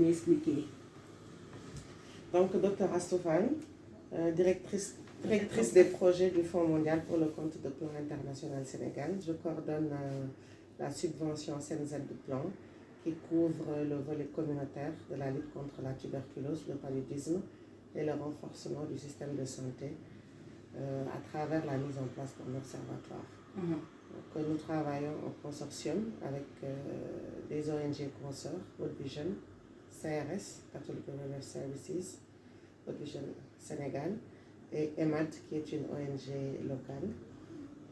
M'expliquer. Donc, Dr Astoufane, directrice des projets du Fonds mondial pour le compte de Plan International Sénégal. Je coordonne la subvention CNZ du Plan qui couvre le volet communautaire de la lutte contre la tuberculose, le paludisme et le renforcement du système de santé à travers la mise en place d'un observatoire. Donc, nous travaillons en consortium avec des ONG consorts, World Vision, CRS, Catholic Relief Services, World Vision Sénégal, et EMAD, qui est une ONG locale.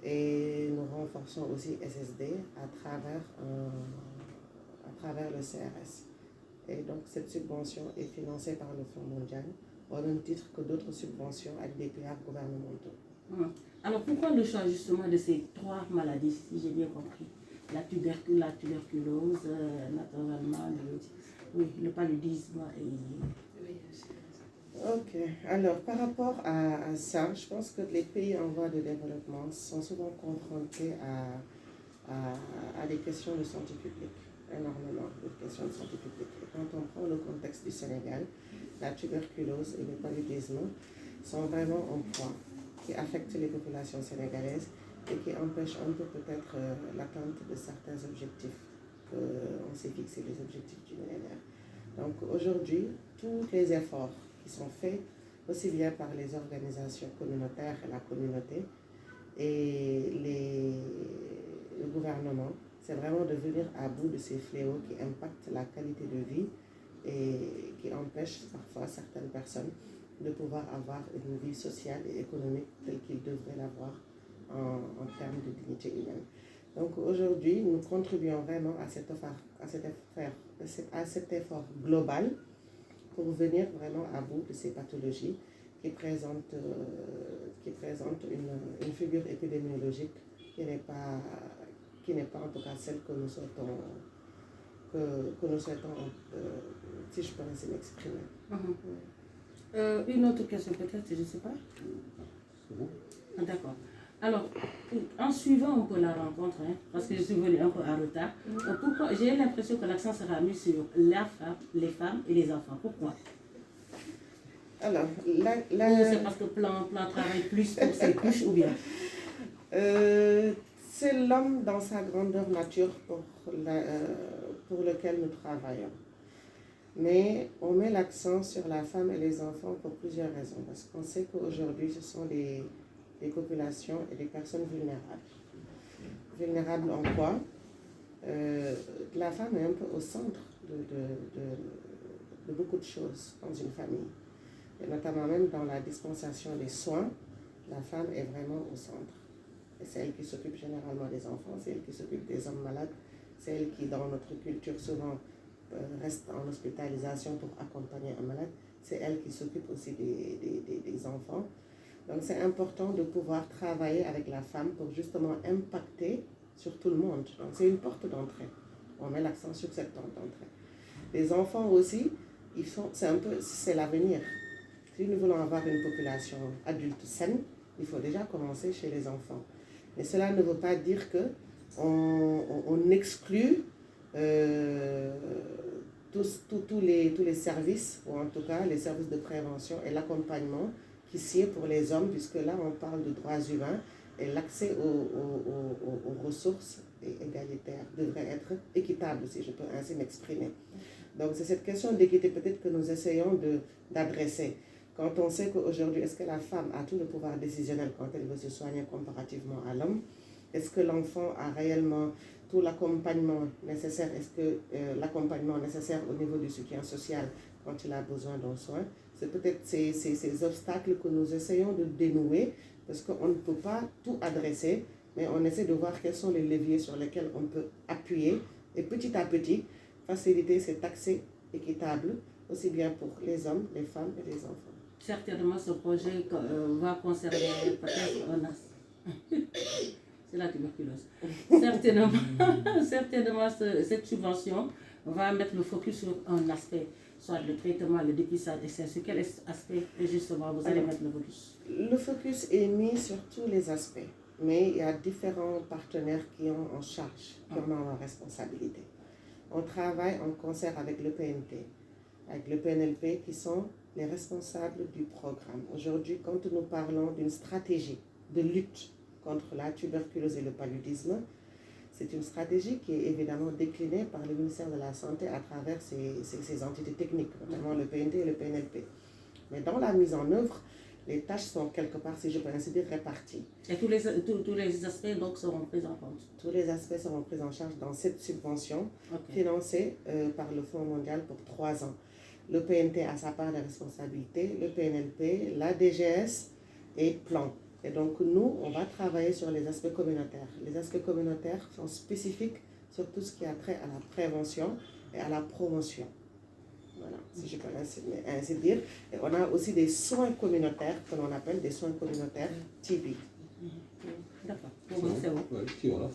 Et nous renforçons aussi SSD à travers le CRS. Et donc cette subvention est financée par le Fonds mondial au même titre que d'autres subventions avec des PR gouvernementaux. Alors pourquoi le choix justement de ces trois maladies, si j'ai bien compris? La tuberculose, naturellement, le paludisme et... Ok, alors par rapport à ça, je pense que les pays en voie de développement sont souvent confrontés à des questions de santé publique, énormément de questions de santé publique. Et quand on prend le contexte du Sénégal, la tuberculose et le paludisme sont vraiment un point qui affecte les populations sénégalaises et qui empêchent un peu peut-être l'atteinte de certains objectifs qu'on s'est fixés, les objectifs du millénaire. Donc aujourd'hui, tous les efforts qui sont faits, aussi bien par les organisations communautaires et la communauté et le gouvernement, c'est vraiment de venir à bout de ces fléaux qui impactent la qualité de vie et qui empêchent parfois certaines personnes de pouvoir avoir une vie sociale et économique telle qu'ils devraient l'avoir en termes de dignité humaine. Donc aujourd'hui, nous contribuons vraiment à cet effort global pour venir vraiment à bout de ces pathologies qui présentent une figure épidémiologique qui n'est pas en tout cas celle que nous souhaitons, si je peux ainsi m'exprimer. Une autre question peut-être, je ne sais pas. D'accord. Alors, en suivant un peu la rencontre, parce que je suis venue un peu en retard, pourquoi j'ai l'impression que l'accent sera mis sur les femmes et les enfants. Pourquoi? Alors, Ou c'est parce que plan travaille plus pour ses couches ou bien? C'est l'homme dans sa grandeur nature pour lequel nous travaillons. Mais on met l'accent sur la femme et les enfants pour plusieurs raisons. Parce qu'on sait qu'aujourd'hui, ce sont des populations et des personnes vulnérables. Vulnérables en quoi? La femme est un peu au centre de beaucoup de choses dans une famille. Et notamment même dans la dispensation des soins, la femme est vraiment au centre. Et c'est elle qui s'occupe généralement des enfants, c'est elle qui s'occupe des hommes malades, c'est elle qui, dans notre culture, souvent reste en hospitalisation pour accompagner un malade, c'est elle qui s'occupe aussi des enfants. Donc c'est important de pouvoir travailler avec la femme pour justement impacter sur tout le monde. Donc c'est une porte d'entrée. On met l'accent sur cette porte d'entrée. Les enfants aussi, c'est l'avenir. Si nous voulons avoir une population adulte saine, il faut déjà commencer chez les enfants. Mais cela ne veut pas dire qu'on exclut tous les services, ou en tout cas les services de prévention et l'accompagnement qui s'y est pour les hommes, puisque là on parle de droits humains et l'accès aux ressources égalitaires devrait être équitable, si je peux ainsi m'exprimer. Donc c'est cette question d'équité peut-être que nous essayons d'adresser. Quand on sait qu'aujourd'hui, est-ce que la femme a tout le pouvoir décisionnel quand elle veut se soigner comparativement à l'homme? Est-ce que l'enfant a réellement tout l'accompagnement nécessaire? Est-ce que l'accompagnement nécessaire au niveau du soutien social quand il a besoin d'un soin? C'est peut-être ces obstacles que nous essayons de dénouer parce qu'on ne peut pas tout adresser, mais on essaie de voir quels sont les leviers sur lesquels on peut appuyer et petit à petit faciliter cet accès équitable aussi bien pour les hommes, les femmes et les enfants. Certainement, ce projet va concerner peut-être un as. C'est la tuberculose. Certainement, cette subvention va mettre le focus sur un aspect, soit le traitement, le dépistage, et sur quel aspect justement vous allez mettre le focus? Le focus est mis sur tous les aspects, mais il y a différents partenaires qui ont en charge, qui en ont en responsabilité. On travaille en concert avec le PNT, avec le PNLP, qui sont les responsables du programme. Aujourd'hui, quand nous parlons d'une stratégie de lutte contre la tuberculose et le paludisme, c'est une stratégie qui est évidemment déclinée par le ministère de la Santé à travers ses entités techniques, notamment le PNT et le PNLP. Mais dans la mise en œuvre, les tâches sont quelque part, si je peux ainsi dire, réparties. Et tous les aspects donc seront pris en compte. Tous les aspects seront pris en charge dans cette subvention financée par le Fonds mondial pour 3 ans. Le PNT a sa part de responsabilité, le PNLP, la DGS et Plan. Et donc nous, on va travailler sur les aspects communautaires. Les aspects communautaires sont spécifiques sur tout ce qui a trait à la prévention et à la promotion. Voilà, si je peux ainsi dire. Et on a aussi des soins communautaires que l'on appelle des soins communautaires TB. D'accord. Pour moi, c'est bon. Ouais, si, voilà.